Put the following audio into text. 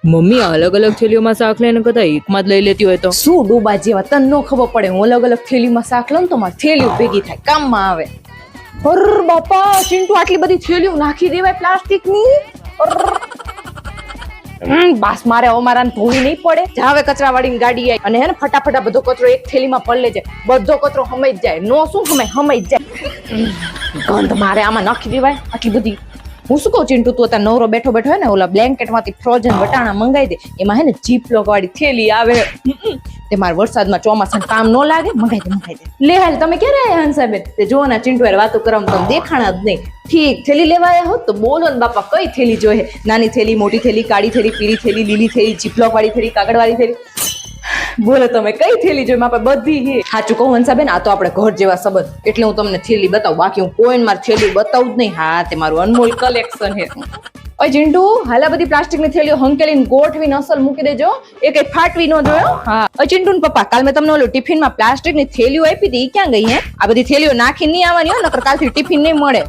Mummy અલગ અલગ થેલીઓમાં શાક લઈને કદા એકમાં જ લઈ લેતી હોય તો શું ડોબા જેવા તને ન ખબર પડે હું અલગ અલગ થેલીમાં શાક લઉં તો મારી થેલીઓ ભેગી થાય કામમાં આવે. અર બાપા ચિંટુ આટલી બધી થેલીઓ નાખી દેવાય પ્લાસ્ટિકની. બાસ મારે અમારાને ધોવી નહીં પડે. જાવે કચરા વાળીની ગાડી આવી અને હે ને ફટાફટ બધો કચરો એક થેલીમાં પડલે જાય. બધો કચરો હમાઈ જ જાય. નો શું હમાઈ જ જાય. ગંધ મારે આમાં નાખી દેવાય આટલી બધી. હું શું કહું ચિંટુ તું અત્યારે નવરો બેઠો બેઠો હે ને ઓલા બ્લેન્કેટ માંથી ફ્રોઝન વટાણા મંગાવી દે. એમાં હે ને જીપલોક વાળી થેલી આવે. તે મારે વરસાદમાં ચોમાસામાં કામ ન લાગે. મંગાઈ દે. લે હાલ તમે ક્યારે આયા હંસાબેન? તે જો ના ચિંટુ યાર વાતો કરમ તમે દેખાણા જ નહીં. ઠીક થેલી લેવા આવ્યા હોત તો બોલો ને બાપા કઈ થેલી જોઈએ? નાની થેલી, મોટી થેલી, કાળી થેલી, પીળી થેલી, લીલી થેલી, જીપલોક વાળી થેલી, કાગળ વાળી થેલી? બોલો તમે કઈ થેલી જોઈએ? માપે બધી હે. સાચું કહું હંસાબેન આ તો આપણે ઘર જેવા સંબંધ એટલે હું તમને થેલી બતાવું. બાકી હું કોઈને મારી થેલી બતાવું જ નહીં. હા તે મારું અનમોલ કલેક્શન હે. ઓય ચિંટુ હાલા બધી પ્લાસ્ટિકની થેલીઓ હંકેલીને ગોઠવીને અસલ મૂકી દેજો. એ કઈ ફાટવી ન જોયો. હા ઓય ચિંટુ ને પપ્પા કાલ મેં તમને ઓલું ટિફિનમાં પ્લાસ્ટિકની થેલીઓ આપી હતી ઈ ક્યાં ગઈ હે? આ બધી થેલીઓ નાખીને નહીં આવવાની હો નકર કાલથી ટિફિન નહીં મળે.